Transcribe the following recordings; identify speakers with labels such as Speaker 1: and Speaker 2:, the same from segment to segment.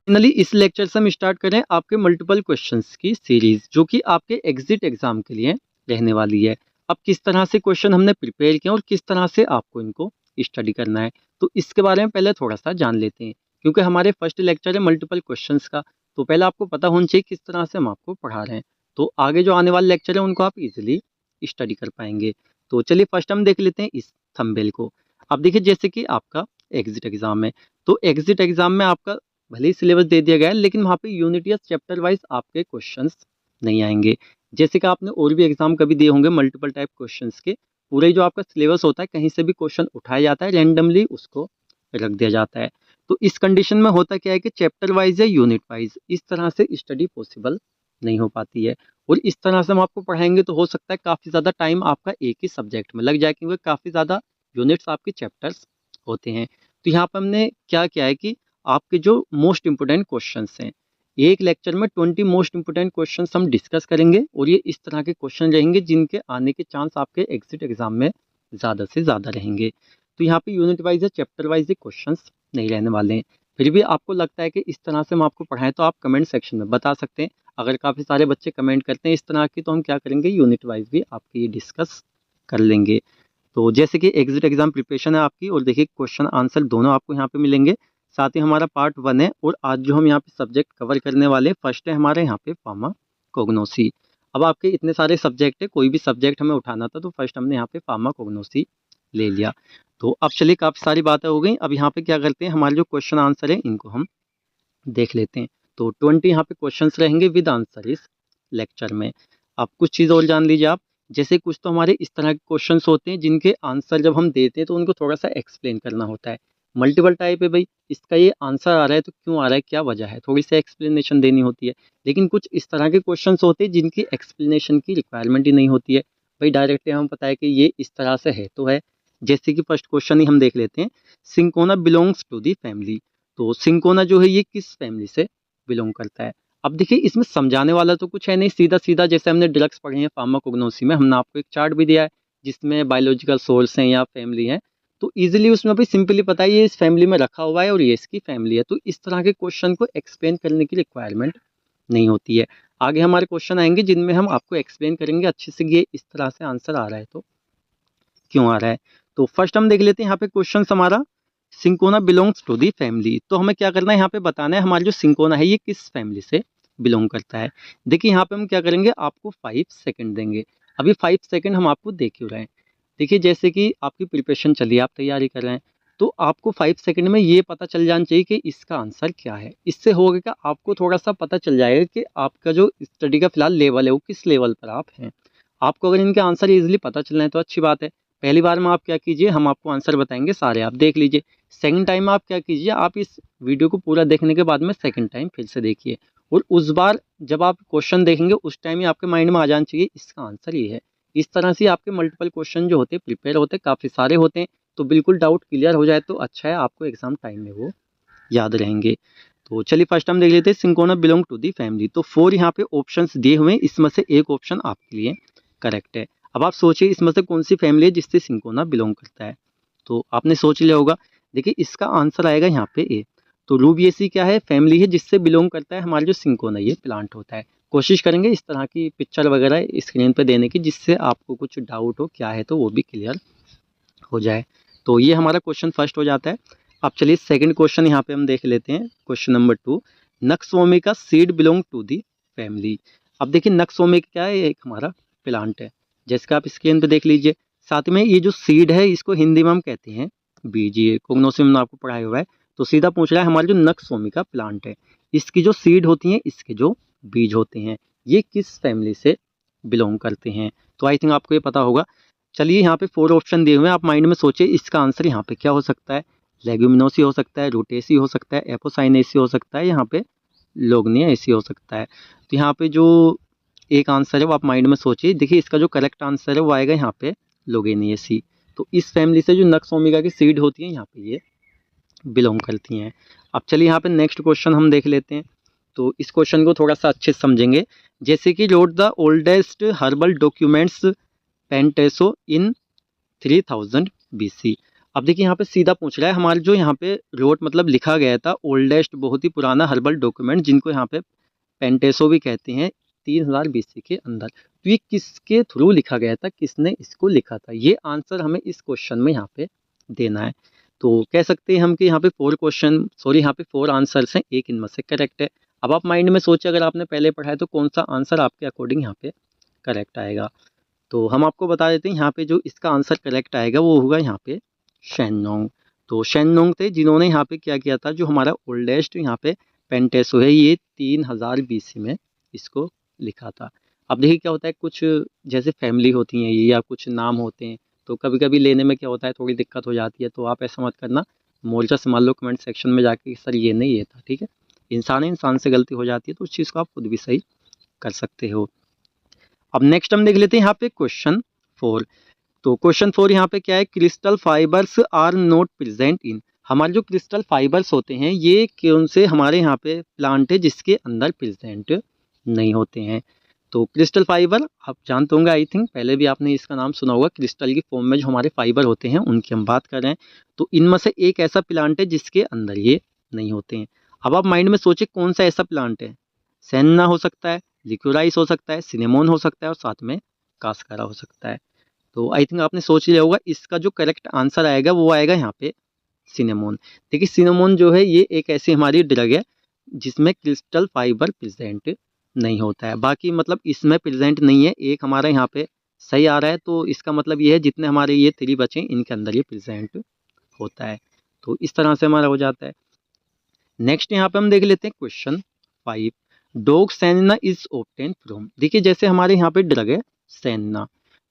Speaker 1: Finally इस lecture से हम स्टार्ट करें आपके मल्टीपल क्वेश्चंस की सीरीज, जो कि आपके एग्जिट एग्जाम के लिए रहने वाली है। अब किस तरह से क्वेश्चन हमने प्रिपेयर किए और किस तरह से आपको इनको स्टडी करना है, तो इसके बारे में पहले थोड़ा सा जान लेते हैं। क्योंकि हमारे फर्स्ट लेक्चर है मल्टीपल क्वेश्चंस का, तो पहले आपको पता होना चाहिए किस तरह से हम आपको पढ़ा रहे हैं, तो आगे जो आने वाले लेक्चर है उनको आप इजिली स्टडी कर पाएंगे। तो चलिए फर्स्ट हम देख लेते हैं इस थंबनेल को। अब देखिए, जैसे कि आपका एग्जिट एग्जाम है, तो एग्जिट एग्जाम में आपका भले ही सिलेबस दे दिया गया है, लेकिन वहाँ पे यूनिट या चैप्टर वाइज आपके क्वेश्चंस नहीं आएंगे। जैसे कि आपने और भी एग्जाम कभी दिए होंगे मल्टीपल टाइप क्वेश्चंस के, पूरे जो आपका सिलेबस होता है कहीं से भी क्वेश्चन उठाया जाता है, रैंडमली उसको रख दिया जाता है। तो इस कंडीशन में होता क्या है कि चैप्टर वाइज या यूनिट वाइज इस तरह से स्टडी पॉसिबल नहीं हो पाती है। और इस तरह से हम आपको पढ़ाएंगे तो हो सकता है काफ़ी ज़्यादा टाइम आपका एक ही सब्जेक्ट में लग जाए, क्योंकि काफ़ी ज़्यादा यूनिट्स आपके चैप्टर्स होते हैं। तो यहाँ पर हमने क्या किया है कि आपके जो मोस्ट इंपोर्टेंट क्वेश्चंस हैं, एक लेक्चर में 20 मोस्ट इंपोर्टेंट क्वेश्चंस हम डिस्कस करेंगे, और ये इस तरह के क्वेश्चन रहेंगे जिनके आने के चांस आपके एग्जिट एग्जाम में ज़्यादा से ज़्यादा रहेंगे। तो यहाँ पे यूनिट वाइज या चैप्टर वाइज क्वेश्चंस नहीं रहने वाले हैं। फिर भी आपको लगता है कि इस तरह से हम आपको पढ़ाएं, तो आप कमेंट सेक्शन में बता सकते हैं। अगर काफ़ी सारे बच्चे कमेंट करते हैं इस तरह की, तो हम क्या करेंगे, यूनिट वाइज भी आपकी ये डिस्कस कर लेंगे। तो जैसे कि एग्जिट एग्जाम प्रिपरेशन है आपकी, और देखिए क्वेश्चन आंसर दोनों आपको यहाँ पे मिलेंगे। साथ ही हमारा पार्ट 1 है, और आज जो हम यहाँ पे सब्जेक्ट कवर करने वाले, फर्स्ट है हमारे यहाँ पे फार्माकोग्नोसी। अब आपके इतने सारे सब्जेक्ट है, कोई भी सब्जेक्ट हमें उठाना था, तो फर्स्ट हमने यहाँ पे फार्माकोग्नोसी ले लिया। तो अब चलिए, काफ़ी सारी बातें हो गई। अब यहाँ पे क्या करते हैं, हमारे जो क्वेश्चन आंसर है इनको हम देख लेते हैं। तो 20 यहाँ पे क्वेश्चंस रहेंगे विद आंसर इस लेक्चर में। अब कुछ चीज़ और जान लीजिए आप। जैसे कुछ तो हमारे इस तरह के क्वेश्चंस होते हैं जिनके आंसर जब हम देते हैं तो उनको थोड़ा सा एक्सप्लेन करना होता है। मल्टीपल टाइप है भाई, इसका ये आंसर आ रहा है तो क्यों आ रहा है, क्या वजह है, थोड़ी सी एक्सप्लेनेशन देनी होती है। लेकिन कुछ इस तरह के क्वेश्चंस होते हैं जिनकी एक्सप्लेनेशन की रिक्वायरमेंट ही नहीं होती है। भाई डायरेक्टली हमें पता है कि ये इस तरह से है तो है। जैसे कि फर्स्ट क्वेश्चन ही हम देख लेते हैं, cinchona belongs to the family. तो सिंकोना जो है ये किस फैमिली से बिलोंग करता है। अब देखिए, इसमें समझाने वाला तो कुछ है नहीं, सीधा सीधा जैसे हमने ड्रग्स पढ़े हैं फार्माकोग्नोसी में, हमने आपको एक चार्ट भी दिया है जिसमें बायोलॉजिकल सोर्स हैं या फैमिली है, तो इजीली उसमें भी सिंपली पता है ये इस फैमिली में रखा हुआ है और ये इसकी फैमिली है। तो इस तरह के क्वेश्चन को एक्सप्लेन करने की रिक्वायरमेंट नहीं होती है। आगे हमारे क्वेश्चन आएंगे जिनमें हम आपको एक्सप्लेन करेंगे अच्छे से ये इस तरह से आंसर आ रहा है तो क्यों आ रहा है। तो फर्स्ट हम देख लेते हैं यहाँ पे क्वेश्चन हमारा, cinchona belongs to the family. तो हमें क्या करना है, यहाँ पे बताना है हमारा जो सिंकोना है ये किस फैमिली से बिलोंग करता है। देखिए यहाँ पे हम क्या करेंगे, आपको 5 सेकंड देंगे। अभी 5 सेकंड हम आपको दे क्यों रहे हैं, देखिए जैसे कि आपकी प्रिपरेशन चली है, आप तैयारी कर रहे हैं, तो आपको 5 सेकंड में ये पता चल जाना चाहिए कि इसका आंसर क्या है। इससे होगा क्या, आपको थोड़ा सा पता चल जाएगा कि आपका जो स्टडी का फिलहाल लेवल है वो किस लेवल पर आप हैं। आपको अगर इनके आंसर इजीली पता चल रहे हैं तो अच्छी बात है। पहली बार में आप क्या कीजिए, हम आपको आंसर बताएंगे सारे, आप देख लीजिए। सेकंड टाइम में आप क्या कीजिए, आप इस वीडियो को पूरा देखने के बाद में सेकंड टाइम फिर से देखिए, और उस बार जब आप क्वेश्चन देखेंगे उस टाइम ही आपके माइंड में आ जाना चाहिए इसका आंसर ये है। इस तरह से आपके मल्टीपल क्वेश्चन जो होते हैं प्रिपेयर होते हैं, काफ़ी सारे होते हैं, तो बिल्कुल डाउट क्लियर हो जाए तो अच्छा है, आपको एग्जाम टाइम में वो याद रहेंगे। तो चलिए फर्स्ट हम देख लेते हैं, cinchona belong to the family. तो 4 यहाँ पे ऑप्शंस दिए हुए हैं, इसमें से एक ऑप्शन आपके लिए करेक्ट है। अब आप सोचिए इसमें से कौन सी फैमिली है जिससे सिंकोना बिलोंग करता है, तो आपने सोच लिया होगा। देखिए इसका आंसर आएगा यहाँ पे ए। तो रूबिएसी क्या है, फैमिली है जिससे बिलोंग करता है हमारा जो सिंकोना ये प्लांट होता है। कोशिश करेंगे इस तरह की पिक्चर वगैरह स्क्रीन पे देने की जिससे आपको कुछ डाउट हो क्या है तो वो भी क्लियर हो जाए। तो ये हमारा क्वेश्चन फर्स्ट हो जाता है। अब चलिए सेकंड क्वेश्चन यहाँ पे हम देख लेते हैं, question number 2, nux vomica seed belong to the family. अब देखिए नक्सोमिका क्या है, एक हमारा प्लांट है, जैसे कि आप स्क्रीन पे देख लीजिए। साथ में ये जो सीड है इसको हिंदी में हम कहते हैं बीज, ये कोग्नोसी में आपको पढ़ाया हुआ है। तो सीधा पूछ रहा है हमारा जो नक्सोमिका प्लांट है इसकी जो सीड होती हैं, इसके जो बीज होते हैं, ये किस फैमिली से बिलोंग करते हैं। तो आई थिंक आपको ये पता होगा। चलिए यहाँ पे 4 ऑप्शन दिए हुए हैं, आप माइंड में सोचिए इसका आंसर यहाँ पे क्या हो सकता है। लेग्यूमिनोसी हो सकता है, रूटेसी हो सकता है, एपोसाइनेसी हो सकता है, यहाँ पे लोग्नियासी हो सकता है। तो यहाँ पे जो एक आंसर है वो आप माइंड में सोचिए। देखिए इसका जो करेक्ट आंसर है वो आएगा यहाँ पे लोगेनियसी। तो इस फैमिली से जो नक्स ओमेगा की सीड होती है यहाँ पे ये बिलोंग करती हैं। अब चलिए यहाँ पे नेक्स्ट क्वेश्चन हम देख लेते हैं। तो इस क्वेश्चन को थोड़ा सा अच्छे से समझेंगे। जैसे कि रोड द ओल्डेस्ट हर्बल डॉक्यूमेंट्स पेंटेसो इन 3000 BC। अब देखिए यहाँ पे सीधा पूछ रहा है हमारे जो यहाँ पे रोट मतलब लिखा गया था ओल्डेस्ट बहुत ही पुराना हर्बल डॉक्यूमेंट जिनको यहाँ पे पेंटेसो भी कहते हैं 3000 बीसी के अंदर। तो ये किसके थ्रू लिखा गया था, किसने इसको लिखा था, ये आंसर हमें इस क्वेश्चन में यहाँ पे देना है। तो कह सकते हैं हम कि यहाँ पे 4 आंसर्स हैं, एक इनमें से करेक्ट है। अब आप माइंड में सोचिए अगर आपने पहले पढ़ा है तो कौन सा आंसर आपके अकॉर्डिंग यहाँ पे करेक्ट आएगा। तो हम आपको बता देते हैं यहाँ पे जो इसका आंसर करेक्ट आएगा वो होगा यहाँ पे शेननोंग। तो शेननोंग थे जिन्होंने यहाँ पे क्या किया था, जो हमारा ओल्डेस्ट यहाँ पे पेंटेसो है ये 3000 बीसी में इसको लिखा था। अब देखिए क्या होता है, कुछ जैसे फैमिली होती हैं ये या कुछ नाम होते हैं तो कभी कभी लेने में क्या होता है थोड़ी दिक्कत हो जाती है, तो आप ऐसा मत करना, मोर्चा संभाल लो कमेंट सेक्शन में जाके सर ये नहीं ये था, ठीक है। इंसान से गलती हो जाती है तो उस चीज़ को आप खुद भी सही कर सकते हो। अब नेक्स्ट हम देख लेते हैं यहाँ पे क्वेश्चन 4। तो क्वेश्चन 4 यहाँ पे क्या है, crystal fibres are not present in. हमारे जो क्रिस्टल फाइबर्स होते हैं ये कौन से हमारे यहाँ पे प्लांट है जिसके अंदर प्रेजेंट नहीं होते हैं। तो क्रिस्टल फाइबर आप जानते होंगे, आई थिंक पहले भी आपने इसका नाम सुना होगा, क्रिस्टल की फॉर्म में जो हमारे फाइबर होते हैं उनकी हम बात कर रहे हैं। तो इनमें से एक ऐसा प्लांट है जिसके अंदर ये नहीं होते हैं। अब आप माइंड में सोचिए कौन सा ऐसा प्लांट है, सेन्ना हो सकता है, लिक्योराइस हो सकता है, सिनेमोन हो सकता है और साथ में कास्कारा हो सकता है। तो आई थिंक आपने सोच लिया होगा, इसका जो करेक्ट आंसर आएगा वो आएगा यहाँ पे सिनेमोन। देखिए सिनेमोन जो है ये एक ऐसी हमारी ड्रग है जिसमें क्रिस्टल फाइबर प्रेजेंट नहीं होता है। बाकी मतलब इसमें प्रेजेंट नहीं है, एक हमारा यहाँ पे सही आ रहा है, तो इसका मतलब ये है जितने हमारे ये 3 बचे इनके अंदर ये प्रेजेंट होता है। तो इस तरह से हमारा हो जाता है। नेक्स्ट यहाँ पे हम देख लेते हैं क्वेश्चन 5। डॉग सेना इज ऑब्टेन फ्रॉम। देखिए जैसे हमारे यहाँ पे ड्रग है सेना,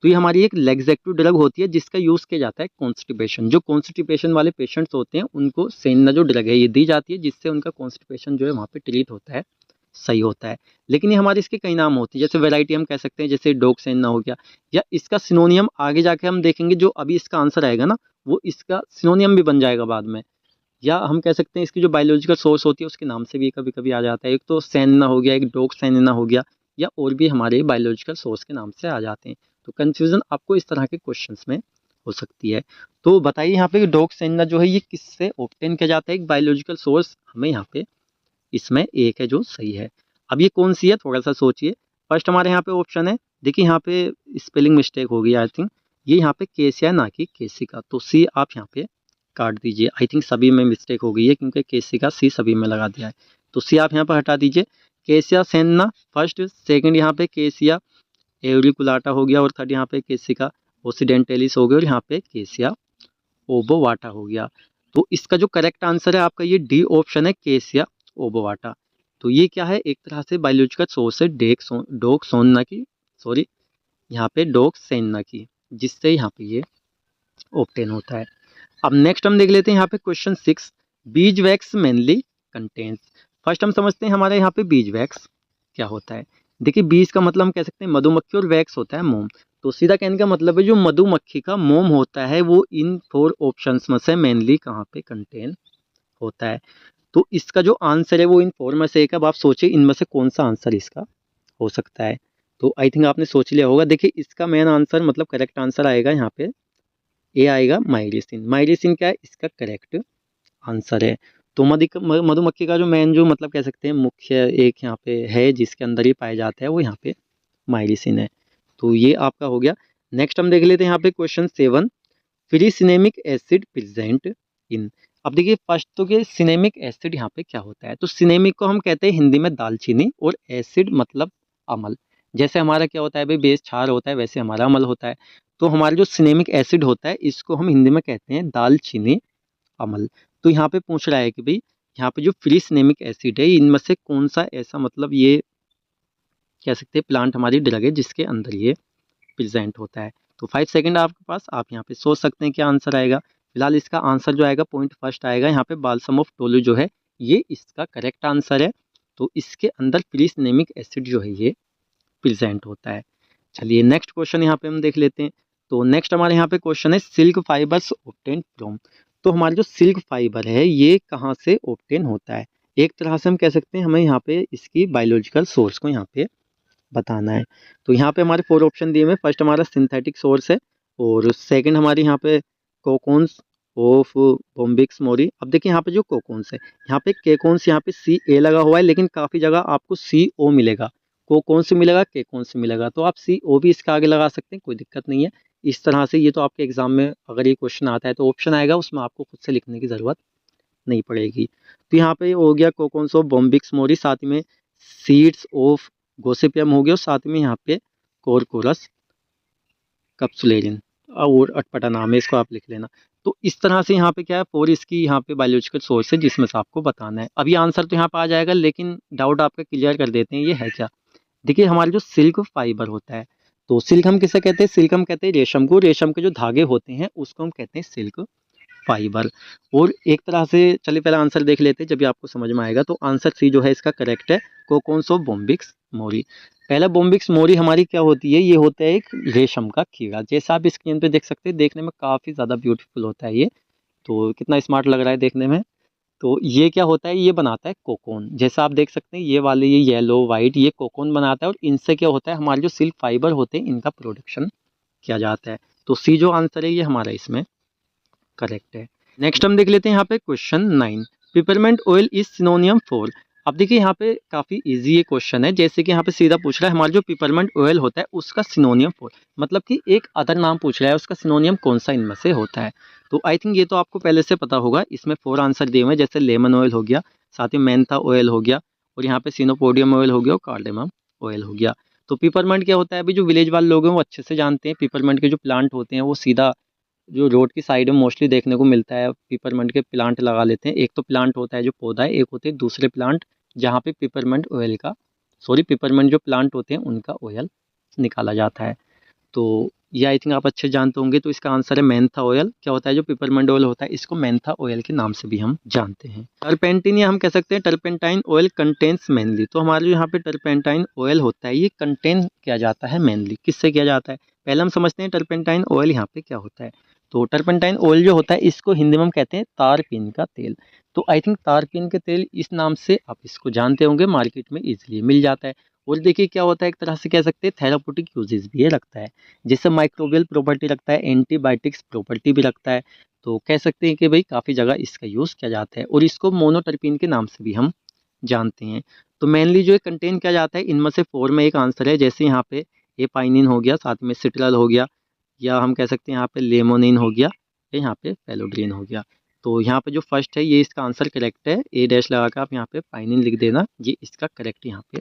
Speaker 1: तो ये हमारी एक लेग्जेक्टिव ड्रग होती है जिसका यूज़ किया जाता है कॉन्स्टिपेशन। जो कॉन्स्टिपेशन वाले पेशेंट्स होते हैं उनको सेना जो ड्रग है ये दी जाती है जिससे उनका कॉन्स्टिपेशन जो है वहाँ पे ट्रीट होता है, सही होता है। लेकिन ये हमारे इसके कई नाम होते हैं, जैसे वैरायटी हम कह सकते हैं, जैसे डॉग सेना हो गया, या इसका सिनोनियम आगे जाके हम देखेंगे जो अभी इसका आंसर आएगा ना वो इसका सिनोनियम भी बन जाएगा बाद में। या हम कह सकते हैं इसकी जो बायोलॉजिकल सोर्स होती है उसके नाम से भी कभी कभी आ जाता है, एक तो सेना हो गया, एक डॉग सेना हो गया, या और भी हमारे बायोलॉजिकल सोर्स के नाम से आ जाते हैं। तो कंफ्यूजन आपको इस तरह के क्वेश्चंस में हो सकती है। तो बताइए यहाँ पे डॉग सेना जो है ये किससे ऑब्टेन किया जाता है, एक बायोलॉजिकल सोर्स हमें यहाँ पे इसमें एक है जो सही है। अब ये कौन सी है थोड़ा सा सोचिए। फर्स्ट हमारे यहाँ पे ऑप्शन है, देखिए यहाँ पे स्पेलिंग मिस्टेक हो गई आई थिंक, ये यहाँ पे केसिया ना कि केसिका, तो सी आप यहाँ पे काट दीजिए। आई थिंक सभी में मिस्टेक हो गई है क्योंकि केसिका सी सभी में लगा दिया है, तो सी आप यहाँ पर हटा दीजिए। केसिया सेन्ना फर्स्ट, सेकंड यहाँ पे केसिया एवरिकुलाटा हो गया और थर्ड यहाँ पे केसिका ओसिडेंटेलिस हो गया और यहाँ पे केसिया ओबोवाटा हो गया। तो इसका जो करेक्ट आंसर है आपका ये डी ऑप्शन है केसिया ओबोवाटा। तो ये क्या है, एक तरह से बायोलॉजिकल सोर्स है डॉग सोन्ना की, सॉरी यहाँ पे डॉग सेन्ना की, जिससे यहाँ पे ये ऑब्टेन होता है। अब नेक्स्ट हम देख लेते हैं यहाँ पे question 6। Bees wax mainly contains. First हम समझते हैं हमारे यहाँ पे बीज वैक्स क्या होता है। देखिए बीज का मतलब हम कह सकते हैं मधुमक्खी और वैक्स होता है मोम। तो सीधा कहने का मतलब है जो मधुमक्खी का मोम होता है वो इन 4 ऑप्शंस में से मेनली कहाँ पे कंटेन होता है। तो इसका जो आंसर है वो इन 4 में से एक। अब आप सोचिए इनमें से कौन सा आंसर इसका हो सकता है। तो आई थिंक आपने सोच लिया होगा। देखिए इसका मेन आंसर मतलब करेक्ट आंसर आएगा यहाँ पे ए आएगा माइलिसिन। माइलिसिन क्या है इसका करेक्ट आंसर है। तो मधुमक्खी का जो मेन जो मतलब कह सकते हैं मुख्य एक यहाँ पे है जिसके अंदर ही पाया जाता है वो यहाँ पे माइलिसिन है। तो ये आपका हो गया। नेक्स्ट हम देख लेते हैं यहाँ पे question 7। Free cinnamic acid present in. अब देखिए फर्स्ट तो कि सिनेमिक एसिड यहाँ पे क्या होता है। तो सिनेमिक को हम कहते हैं हिंदी में दालचीनी और एसिड मतलब अमल। जैसे हमारा क्या होता है भाई बेस क्षार होता है वैसे हमारा अमल होता है। तो हमारा जो सिनेमिक एसिड होता है इसको हम हिंदी में कहते हैं दालचीनी अमल। तो यहाँ पे पूछ रहा है कि भाई यहाँ पे जो फ्री सिनेमिक एसिड है इनमें से कौन सा ऐसा मतलब ये कह सकते हैं प्लांट हमारी ड्रग है जिसके अंदर ये प्रेजेंट होता है। तो 5 सेकंड आपके पास, आप यहाँ पे सोच सकते हैं क्या आंसर आएगा। फिलहाल इसका आंसर जो आएगा पॉइंट फर्स्ट आएगा यहाँ पे बाल्सम ऑफ टोलू जो है ये इसका करेक्ट आंसर है। तो इसके अंदर फ्री सिनेमिक एसिड जो है ये प्रेजेंट होता है। चलिए नेक्स्ट क्वेश्चन यहाँ पे हम देख लेते हैं। तो नेक्स्ट हमारे यहाँ पे क्वेश्चन है सिल्क फाइबर्स ऑब्टेन फ्रॉम। तो हमारे जो सिल्क फाइबर है ये कहाँ से ऑब्टेन होता है। एक तरह से हम कह सकते हैं हमें यहाँ पे इसकी बायोलॉजिकल सोर्स को यहाँ पे बताना है। तो यहाँ पे हमारे 4 ऑप्शन दिए हुए। फर्स्ट हमारा सिंथेटिक सोर्स है और सेकंड हमारे यहाँ पे कोकोन्स ऑफ बोम्बिक्स मोरी। अब देखिए यहाँ पे जो कोकोन्स है, यहाँ पे केकोन्स, यहाँ पे सी ए लगा हुआ है, लेकिन काफ़ी जगह आपको सी ओ मिलेगा। कोकोन से मिलेगा, केकोन से मिलेगा, तो आप सी ओ भी इसके आगे लगा सकते हैं, कोई दिक्कत नहीं है। इस तरह से ये तो आपके एग्जाम में अगर ये क्वेश्चन आता है तो ऑप्शन आएगा, उसमें आपको खुद से लिखने की ज़रूरत नहीं पड़ेगी। तो यहाँ पे हो गया कोकोन्स ऑफ बोम्बिक्स मोरी, साथ में सीड्स ऑफ गोसिपियम हो गया, और साथ में यहाँ पे कोरकोरस कप्सुलेरिन, और अटपटा नाम है, इसको आप लिख लेना। तो इस तरह से यहाँ पे क्या है, 4 इसकी यहाँ पे बायोलॉजिकल सोर्स है जिसमें से आपको बताना है। अभी आंसर तो यहाँ पे आ जाएगा, लेकिन डाउट आपका क्लियर कर देते हैं, ये है क्या। देखिए हमारे जो सिल्क फाइबर होता है, तो सिल्क हम किसे कहते हैं, सिल्क हम कहते हैं रेशम को, रेशम के जो धागे होते हैं उसको हम कहते हैं सिल्क फाइबर। और एक तरह से चलिए पहले आंसर देख लेते हैं, जब भी आपको समझ में आएगा। तो आंसर सी जो है इसका करेक्ट है, कोकोन्स ऑफ बोम्बिक्स मोरी। पहला बोम्बिक्स मोरी हमारी क्या होती है, ये होता है एक रेशम का कीड़ा, जैसा आप स्क्रीन पे देख सकते हैं, देखने में काफ़ी ज़्यादा ब्यूटीफुल होता है ये। तो कितना स्मार्ट लग रहा है देखने में। तो ये क्या होता है, ये बनाता है कोकोन, जैसा आप देख सकते हैं ये वाले, ये येलो वाइट, ये कोकोन बनाता है, और इनसे क्या होता है, हमारे जो सिल्क फाइबर होते हैं इनका प्रोडक्शन किया जाता है। तो सी जो आंसर है ये हमारा इसमें करेक्ट है। नेक्स्ट हम देख लेते हैं यहाँ पे question 9, peppermint oil is सिनोनियम for. अब देखिए यहाँ पे काफ़ी इजी ये क्वेश्चन है, जैसे कि यहाँ पे सीधा पूछ रहा है हमारा जो पिपरमेंट ऑयल होता है उसका सिनोनियम फॉर, मतलब कि एक अदर नाम पूछ रहा है, उसका सिनोनियम कौन सा इनमें से होता है। तो आई थिंक ये तो आपको पहले से पता होगा, इसमें 4 आंसर दिए हुए हैं, जैसे लेमन ऑयल हो गया, साथ ही मेंथा ऑयल हो गया, और यहाँ पे सिनोपोडियम ऑयल हो गया, और कार्डेमम ऑयल हो गया। तो पिपरमेंट क्या होता है, अभी जो विलेज वाले लोग हैं वो अच्छे से जानते हैं, पिपरमेंट के जो प्लांट होते हैं वो सीधा जो रोड की साइड में मोस्टली देखने को मिलता है, पिपरमेंट के प्लांट लगा लेते हैं। एक तो प्लांट होता है जो पौधा है, एक होते हैं दूसरे प्लांट जहाँ पे पिपरमेंट जो प्लांट होते हैं उनका ऑयल निकाला जाता है। तो ये आई थिंक आप अच्छे जानते होंगे। तो इसका आंसर है मेंथा ऑयल। क्या होता है, जो पिपरमेंट ऑयल होता है इसको मेंथा ऑयल के नाम से भी हम जानते हैं। टर्पेंटिन, या हम कह सकते हैं टर्पेंटाइन ऑयल कंटेन्स मेनली। तो हमारे जो यहाँ पे टर्पेंटाइन ऑयल होता है ये कंटेन किया जाता है मेनली किससे किया जाता है, पहले हम समझते हैं टर्पेंटाइन ऑयल यहाँ पे क्या होता है। तो टर्पेंटाइन ऑयल जो होता है इसको हिंदी में हम कहते हैं तारपीन का तेल। तो आई थिंक तारपीन के तेल इस नाम से आप इसको जानते होंगे, मार्केट में इजीली मिल जाता है। और देखिए क्या होता है, एक तरह से कह सकते हैं थेराप्यूटिक यूजेस भी ये रखता है, जैसे माइक्रोबियल प्रॉपर्टी रखता है, एंटीबायोटिक्स प्रॉपर्टी भी रखता है। तो कह सकते हैं कि भाई काफ़ी जगह इसका यूज़ किया जाता है, और इसको मोनोटर्पीन के नाम से भी हम जानते हैं। तो मेनली जो है कंटेन किया जाता है इनमें से 4 में एक आंसर है, जैसे यहाँ पे एपाइनिन हो गया, साथ में सिट्रल हो गया, या हम कह सकते हैं यहाँ पे लेमोनिन हो गया, या यहाँ पे पेलोड्रीन हो गया। तो यहाँ पे जो फर्स्ट है ये इसका आंसर करेक्ट है, ए डैश लगा कर आप यहाँ पे पाइनिन लिख देना, ये इसका करेक्ट यहाँ पे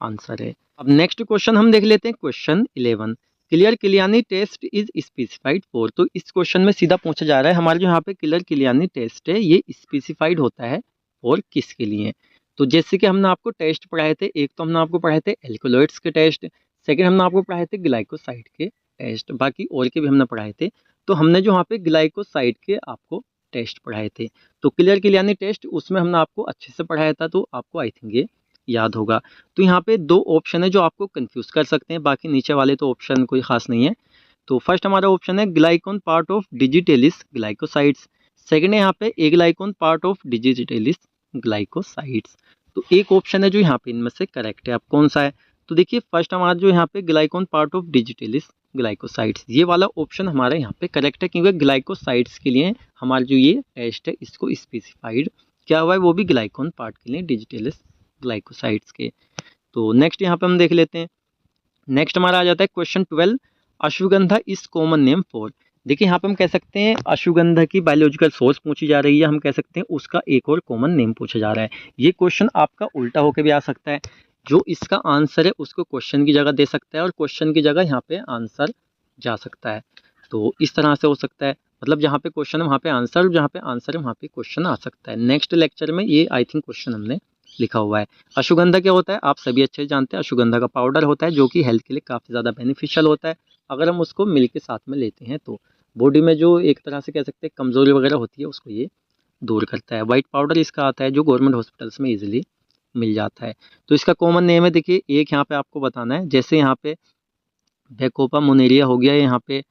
Speaker 1: आंसर है। अब नेक्स्ट क्वेश्चन हम देख लेते हैं, question 11, Keller Killiani test is specified for. तो इस क्वेश्चन में सीधा पूछा जा रहा है हमारे जो यहाँ पे क्लियर किलियानी टेस्ट है ये स्पेसिफाइड होता है और किसके लिए। तो जैसे कि हमने आपको टेस्ट पढ़ाए थे, एक तो हमने आपको पढ़ाए थे एल्कोलॉइड्स के टेस्ट, सेकंड हमने आपको पढ़ाए थे ग्लाइकोसाइड के टेस्ट, बाकी और के भी हमने पढ़ाए थे। तो हमने जो यहाँ पे ग्लाइकोसाइड के आपको टेस्ट पढ़ाए थे, तो क्लियर किलियानी टेस्ट उसमें हमने आपको अच्छे से पढ़ाया था, तो आपको आई थिंक ये याद होगा। तो यहाँ पे 2 ऑप्शन है जो आपको कंफ्यूज कर सकते हैं, बाकी नीचे वाले तो ऑप्शन कोई खास नहीं है। तो फर्स्ट हमारा ऑप्शन है glycone part of digitalis glycosides, second है यहाँ पे aglycone part of digitalis glycosides. तो एक ऑप्शन है जो यहाँ पे इनमें से करेक्ट है, अब कौन सा है। तो देखिए फर्स्ट हमारा जो यहाँ पे ग्लाइकोन पार्ट ऑफ डिजिटेलिस ग्लाइकोसाइड्स, ये वाला ऑप्शन हमारा यहाँ पे करेक्ट है, क्योंकि ग्लाइकोसाइड्स के लिए हमारा जो ये टेस्ट है इसको स्पेसिफाइड क्या हुआ है, वो भी ग्लाइकोन पार्ट के लिए डिजिटेलिस ग्लाइकोसाइड्स के। तो नेक्स्ट यहाँ पे हम देख लेते हैं, नेक्स्ट हमारा आ जाता है question 12, ashwagandha is common name for. देखिए यहाँ पे हम कह सकते हैं अश्वगंधा की बायोलॉजिकल सोर्स पूछी जा रही है, हम कह सकते हैं उसका एक और कॉमन नेम पूछा जा रहा है। ये क्वेश्चन आपका उल्टा होकर भी आ सकता है, जो इसका आंसर है उसको क्वेश्चन की जगह दे सकता है, और क्वेश्चन की जगह यहाँ पे आंसर जा सकता है। तो इस तरह से हो सकता है, मतलब जहाँ पे क्वेश्चन है वहाँ पे आंसर, जहाँ पे आंसर है वहाँ पे क्वेश्चन आ सकता है। नेक्स्ट लेक्चर में ये आई थिंक क्वेश्चन हमने लिखा हुआ है। अश्वगंधा क्या होता है आप सभी अच्छे से जानते हैं, अश्वगंधा का पाउडर होता है जो कि हेल्थ के लिए काफ़ी ज़्यादा बेनिफिशियल होता है। अगर हम उसको मिल्क के साथ में लेते हैं तो बॉडी में जो एक तरह से कह सकते हैं कमज़ोरी वगैरह होती है उसको ये दूर करता है। वाइट पाउडर इसका आता है जो गवर्नमेंट हॉस्पिटल्स में ईजिली मिल जाता है। तो इसका कॉमन नेम है, देखिए एक यहाँ पे आपको बताना है, जैसे यहाँ पे बेकोपा मुनेरिया हो गया, यहाँ पे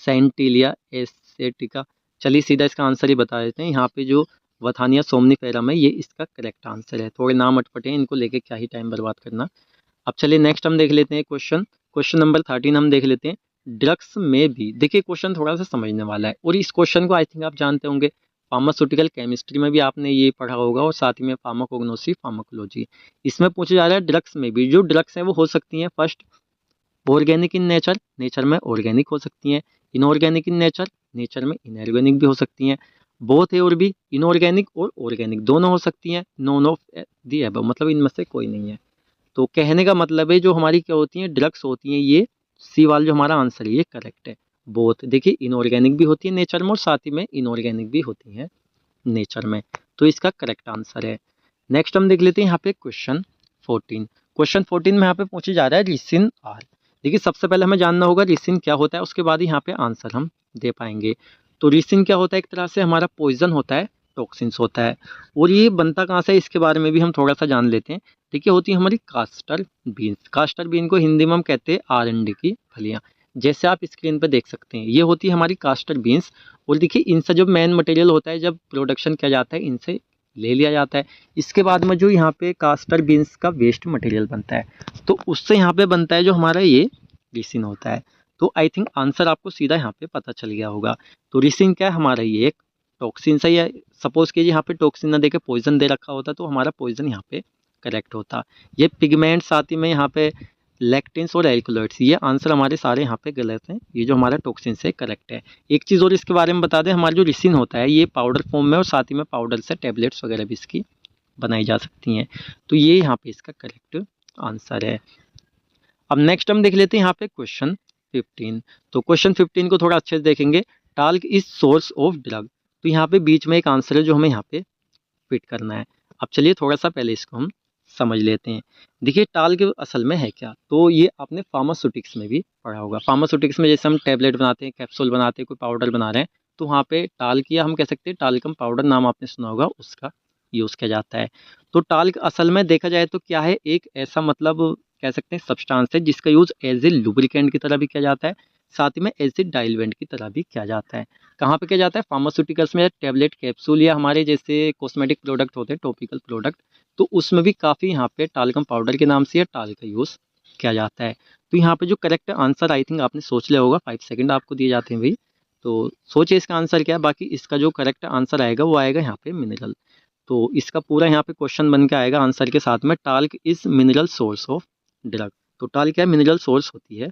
Speaker 1: सेंटिलिया एसेटिका। चलिए सीधा इसका आंसर ही बता देते हैं, यहाँ पे जो वथानिया सोमनीफेरम है ये इसका करेक्ट आंसर है। थोड़े नाम अटपटे हैं, इनको लेके क्या ही टाइम बर्बाद करना। अब चलिए नेक्स्ट हम देख लेते हैं क्वेश्चन नंबर 13 हम देख लेते हैं, ड्रग्स में भी, देखिए क्वेश्चन थोड़ा सा समझने वाला है और इस क्वेश्चन को आई थिंक आप जानते होंगे, फार्मास्यूटिकल केमिस्ट्री में भी आपने ये पढ़ा होगा और साथ ही में फार्माकोग्नोसी फार्माकोलॉजी। इसमें पूछा जा रहा है ड्रग्स में भी, जो ड्रग्स हैं वो हो सकती हैं first organic in nature, nature में ऑर्गेनिक हो सकती हैं, इनऑर्गेनिक इन नेचर, नेचर में इनऑर्गेनिक भी हो सकती हैं, बोथ है और भी, इनऑर्गेनिक और ऑर्गेनिक दोनों हो सकती हैं, नॉन ऑफ दी अबव मतलब इनमें से कोई नहीं है। तो कहने का मतलब है जो हमारी क्या होती हैं ड्रग्स होती हैं, ये सी वाला जो हमारा आंसर है ये करेक्ट है। बोथ देखिए इनऑर्गेनिक भी होती है नेचर में और साथ ही में इनऑर्गेनिक भी होती हैं नेचर में, तो इसका करेक्ट आंसर है। नेक्स्ट हम देख लेते हैं यहाँ पे क्वेश्चन 14। क्वेश्चन 14 में यहाँ पे पूछा जा रहा है रिसिन आर। देखिए सबसे पहले हमें जानना होगा रिसिन क्या होता है, उसके बाद ही यहाँ पे आंसर हम दे पाएंगे। तो रिसिन क्या होता है, एक तरह से हमारा पॉइजन होता है, टॉक्सिन्स होता है, और ये बनता कहाँ से है इसके बारे में भी हम थोड़ा सा जान लेते हैं। देखिए होती है हमारी कास्टर बीन्स, कास्टर बीन को हिंदी में हम कहते हैं आरंडी की फलियाँ, जैसे आप स्क्रीन पर देख सकते हैं ये होती है हमारी कास्टर बीन्स। और देखिए इनसे जो मेन मटेरियल होता है जब प्रोडक्शन किया जाता है इनसे ले लिया जाता है। इसके बाद में जो यहाँ पे कास्टर बीन्स का वेस्ट मटेरियल बनता है, तो उससे यहाँ पे बनता है जो हमारा ये रिसिन होता है। तो आई थिंक आंसर आपको सीधा यहाँ पे पता चल गया होगा। तो रिसिन क्या है हमारा, ये एक टॉक्सिन सही है। सपोज कीजिए यहाँ पे टॉक्सिन ना देके पॉइजन दे रखा होता तो हमारा पॉइजन यहाँ पे करेक्ट होता। ये पिगमेंट साथ ही में यहाँ पे लैक्टिन्स और एल्कोलॉइड्स, ये आंसर हमारे सारे यहाँ पे गलत हैं, ये जो हमारा टॉक्सिन से करेक्ट है। एक चीज़ और इसके बारे में बता दें, हमारा जो रिसिन होता है ये पाउडर फॉर्म में और साथ ही में पाउडर से टैबलेट्स वगैरह भी इसकी बनाई जा सकती हैं। तो ये यहाँ पे इसका करेक्ट आंसर है। अब नेक्स्ट हम देख लेते हैं यहाँ पे क्वेश्चन 15। तो क्वेश्चन 15 को थोड़ा अच्छे से देखेंगे। Talc is source of drug, तो यहाँ पे बीच में एक आंसर है जो हमें यहाँ पे फिट करना है। अब चलिए थोड़ा सा पहले इसको हम समझ लेते हैं। देखिए टाल्क असल में है क्या, तो ये आपने फार्मास्यूटिक्स में भी पढ़ा होगा। फार्मास्यूटिक्स में जैसे हम टैबलेट बनाते हैं, कैप्सूल बनाते हैं, कोई पाउडर बना रहे हैं, तो वहाँ पे टाल्क या हम कह सकते हैं टाल्कम पाउडर नाम आपने सुना होगा, उसका यूज़ किया जाता है। तो टाल्क असल में देखा जाए तो क्या है, एक ऐसा मतलब कह सकते हैं सब्सटेंस है जिसका यूज़ एज ए लुब्रिकेंट की तरह भी किया जाता है, साथ ही में एज ए डाइल्वेंट की तरह भी किया जाता है। कहाँ पे किया जाता है, फार्मास्यूटिकल्स में, टैबलेट कैप्सूल या हमारे जैसे कॉस्मेटिक प्रोडक्ट होते हैं, टॉपिकल प्रोडक्ट, तो उसमें भी काफ़ी यहाँ पे टाल्कम पाउडर के नाम से या टाल का यूज़ किया जाता है। तो यहाँ पे जो करेक्ट आंसर आई थिंक आपने सोच लिया होगा, 5 सेकंड आपको दिए जाते हैं भाई, तो सोचिए इसका आंसर क्या है। बाकी इसका जो करेक्ट आंसर आएगा वो आएगा यहाँ पे मिनरल। तो इसका पूरा यहाँ पे क्वेश्चन बन के आएगा आंसर के साथ में, talc is mineral source of drug. तो टाल्क क्या है, मिनरल सोर्स होती है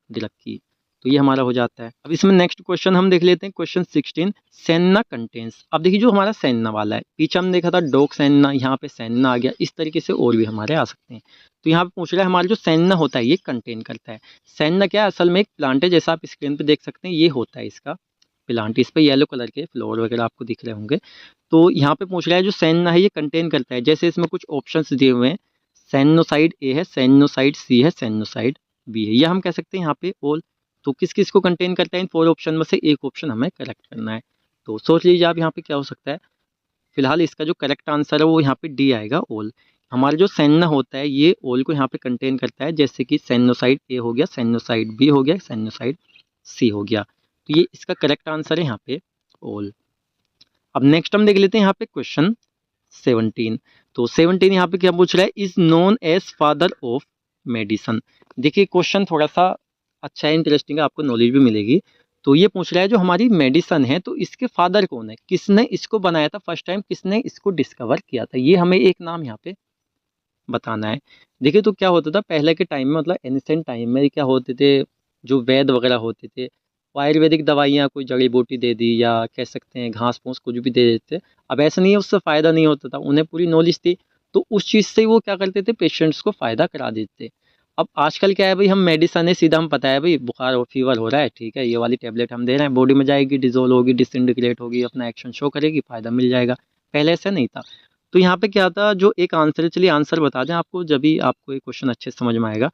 Speaker 1: ड्रग की। तो ये हमारा हो जाता है। अब इसमें नेक्स्ट क्वेश्चन हम देख लेते हैं, क्वेश्चन 16। सेन्ना कंटेंस, अब देखिए जो हमारा सेन्ना वाला है, पीछे हमने देखा था डॉग सेन्ना, यहाँ पे सेन्ना आ गया, इस तरीके से और भी हमारे आ सकते हैं। तो यहाँ पे पूछ रहा है हमारा जो सेन्ना होता है ये कंटेन करता है। सेन्ना क्या है, असल में एक प्लांट है, जैसा आप स्क्रीन पे देख सकते हैं ये होता है इसका प्लांट, इस पे येलो कलर के फ्लावर वगैरह आपको दिख रहे होंगे। तो यहाँ पे पूछ रहा है जो सेन्ना है ये कंटेन करता है, जैसे इसमें कुछ ऑप्शंस दिए हुए हैं, सेनोसाइड ए है, सेनोसाइड सी है, सेनोसाइड बी है, या हम कह सकते हैं यहाँ पे ऑल। तो किस किस को कंटेन करता है, इन 4 ऑप्शन में से एक ऑप्शन हमें करेक्ट करना है। तो सोच लीजिए आप यहाँ पे क्या हो सकता है। फिलहाल इसका जो करेक्ट आंसर है वो यहाँ पे डी आएगा, ऑल। हमारा जो सेन्ना होता है ये ऑल को यहाँ पे कंटेन करता है, जैसे कि सेनोसाइड ए हो गया, सेनोसाइड बी हो गया, सेनोसाइड सी हो गया। तो ये इसका करेक्ट आंसर है यहाँ पे ऑल। अब नेक्स्ट हम देख लेते हैं यहाँ पे क्वेश्चन 17। तो 17 यहाँ पे क्या पूछ रहा है, is known as father of medicine. देखिए क्वेश्चन थोड़ा सा अच्छा है, इंटरेस्टिंग है, आपको नॉलेज भी मिलेगी। तो ये पूछ रहा है जो हमारी मेडिसन है तो इसके फादर कौन है, किसने इसको बनाया था फर्स्ट टाइम, किसने इसको डिस्कवर किया था, ये हमें एक नाम यहाँ पे बताना है। देखिए तो क्या होता था पहले के टाइम में, मतलब एंशिएंट टाइम में क्या होते थे, जो वैद वगैरह होते थे, वो आयुर्वेदिक दवाइयाँ कोई जड़ी बूटी दे दी या कह सकते हैं घास फूस कुछ भी दे देते। अब ऐसा नहीं है, उससे फ़ायदा नहीं होता था, उन्हें पूरी नॉलेज थी, तो उस चीज़ से वो क्या करते थे, पेशेंट्स को फ़ायदा करा देते। अब आजकल क्या है भाई, हम मेडिसन है, सीधा हम पता है भाई बुखार और फीवर हो रहा है, ठीक है ये वाली टेबलेट हम दे रहे हैं, बॉडी में जाएगी, डिजोल्व होगी, डिसइंटीग्रेट होगी, अपना एक्शन शो करेगी, फ़ायदा मिल जाएगा। पहले ऐसा नहीं था। तो यहाँ पे क्या था, जो एक आंसर है, चलिए आंसर बता दें आपको, जब भी आपको ये क्वेश्चन अच्छे से समझ में आएगा।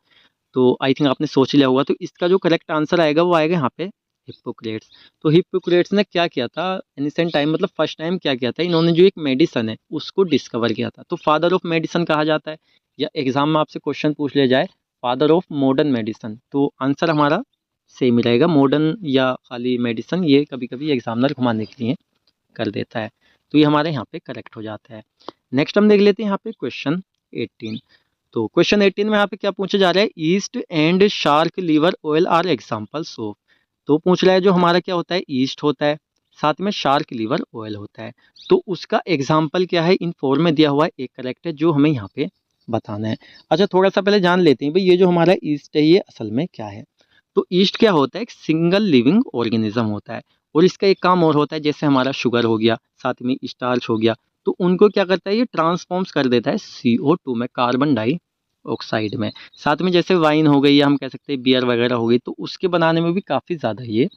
Speaker 1: तो आई थिंक आपने सोच लिया होगा, तो इसका जो करेक्ट आंसर आएगा वो आएगा यहाँ पे हिप्पोक्रेट्स। तो हिप्पोक्रेट्स ने क्या किया था एंशिएंट टाइम, मतलब फर्स्ट टाइम क्या किया था, इन्होंने जो एक मेडिसन है उसको डिस्कवर किया था। तो फादर ऑफ मेडिसन कहा जाता है, या एग्जाम में आपसे क्वेश्चन पूछ लिया जाए फादर ऑफ मॉडर्न मेडिसन, तो आंसर हमारा सेम ही रहेगा, मॉडर्न या खाली मेडिसन, ये कभी कभी एग्जामिनर घुमाने के लिए कर देता है। तो ये हमारे यहाँ पे करेक्ट हो जाता है। नेक्स्ट हम देख लेते हैं यहाँ पे क्वेश्चन 18। तो क्वेश्चन 18 में यहाँ पे क्या पूछा जा रहा है, yeast and shark liver oil are examples of. तो पूछ रहा है जो हमारा क्या होता है, ईस्ट होता है, साथ में शार्क लीवर ऑयल होता है, तो उसका एग्जाम्पल क्या है, इन फोर में दिया हुआ है, एक करेक्ट है जो हमें यहाँ पे बताना है। अच्छा थोड़ा सा पहले जान लेते हैं भाई ये जो हमारा ईस्ट है ये असल में क्या है। तो ईस्ट क्या होता है, एक सिंगल लिविंग ऑर्गेनिज्म होता है, और इसका एक काम और होता है, जैसे हमारा शुगर हो गया, साथ में स्टार्च हो गया, तो उनको क्या करता है, ये ट्रांसफॉर्म्स कर देता है CO2 में, कार्बन डाइऑक्साइड में। साथ में जैसे वाइन हो गई या हम कह सकते हैं बियर वगैरह हो गई, तो उसके बनाने में भी काफ़ी ज़्यादा ये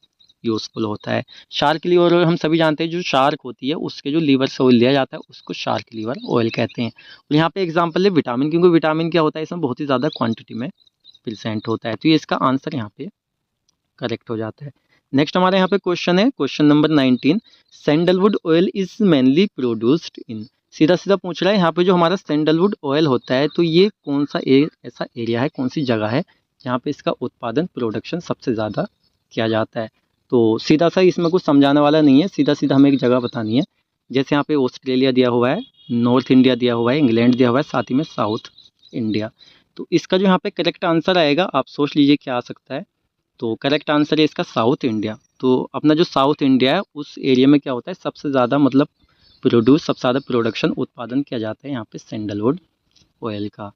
Speaker 1: यूज़फुल होता है। शार्क लीवर ऑयल हम सभी जानते हैं, जो शार्क होती है उसके जो लीवर से ऑयल लिया जाता है उसको शार्क लीवर ऑयल कहते हैं। और यहाँ पे एग्जांपल है विटामिन, क्योंकि विटामिन क्या होता है, इसमें बहुत ही ज़्यादा क्वांटिटी में प्रेजेंट होता है, तो ये इसका आंसर यहाँ पे करेक्ट हो जाता है। नेक्स्ट हमारे यहाँ पे क्वेश्चन है, question number 19, sandalwood oil is mainly produced in. सीधा सीधा पूछ रहा है यहाँ पे जो हमारा सैंडलवुड ऑयल होता है, तो ये कौन सा ऐसा एरिया है, कौन सी जगह है जहाँ पे इसका उत्पादन प्रोडक्शन सबसे ज़्यादा किया जाता है। तो सीधा सा इसमें कुछ समझाने वाला नहीं है, सीधा सीधा हमें एक जगह बतानी है। जैसे यहाँ पे ऑस्ट्रेलिया दिया हुआ है, नॉर्थ इंडिया दिया हुआ है, इंग्लैंड दिया हुआ है, साथ ही में साउथ इंडिया। तो इसका जो यहाँ पे करेक्ट आंसर आएगा, आप सोच लीजिए क्या आ सकता है। तो करेक्ट आंसर है इसका साउथ इंडिया। तो अपना जो साउथ इंडिया है उस एरिया में क्या होता है, सबसे ज़्यादा मतलब सबसे ज़्यादा प्रोडक्शन उत्पादन किया जाता है यहाँ पे सैंडलवुड ऑयल का।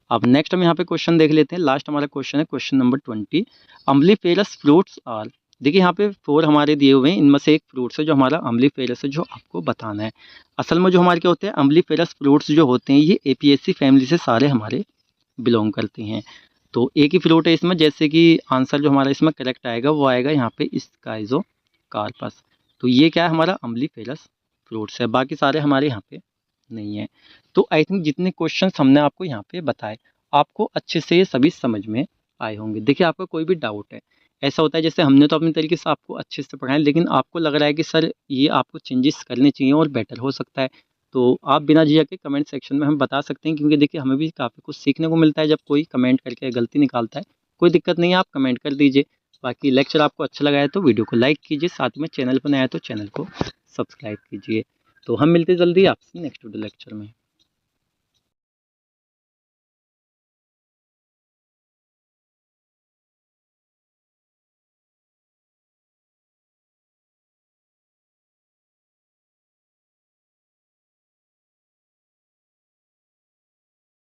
Speaker 1: अब नेक्स्ट हम यहाँ पे क्वेश्चन देख लेते हैं, लास्ट हमारा क्वेश्चन है क्वेश्चन नंबर 20, अम्लीफेरस फ्रूट्स आर। देखिए यहाँ पे 4 हमारे दिए हुए हैं, इनमें से एक फ्रूट्स है जो हमारा अम्लीफेरस है, जो आपको बताना है। असल में जो हमारे क्या होते हैं, अम्लीफेरस फ्रूट्स जो होते हैं ये एपियेसी फैमिली से सारे हमारे बिलोंग करते हैं। तो एक ही फ्रूट है इसमें, जैसे कि आंसर जो हमारा इसमें करेक्ट आएगा वो आएगा यहाँ पे स्काइज़ोकार्पस। तो ये क्या है, हमारा अम्लीफेरस फ्रूट्स है, बाकी सारे हमारे यहाँ पे नहीं है। तो आई थिंक जितने क्वेश्चंस हमने आपको यहाँ पे बताए, आपको अच्छे से ये सभी समझ में आए होंगे। देखिए आपका कोई भी डाउट है, ऐसा होता है जैसे हमने तो अपने तरीके से आपको अच्छे से पढ़ाया, लेकिन आपको लग रहा है कि सर ये आपको चेंजेस करने चाहिए और बेटर हो सकता है, तो आप बिना झिझक के कमेंट सेक्शन में हम बता सकते हैं, क्योंकि देखिए हमें भी काफ़ी कुछ सीखने को मिलता है जब कोई कमेंट करके गलती निकालता है। कोई दिक्कत नहीं है, आप कमेंट कर दीजिए। बाकी लेक्चर आपको अच्छा लगा है तो वीडियो को लाइक कीजिए, साथ में चैनल पर नया है तो चैनल को सब्सक्राइब कीजिए। तो हम मिलते जल्दी आपसे नेक्स्ट वीडियो लेक्चर में।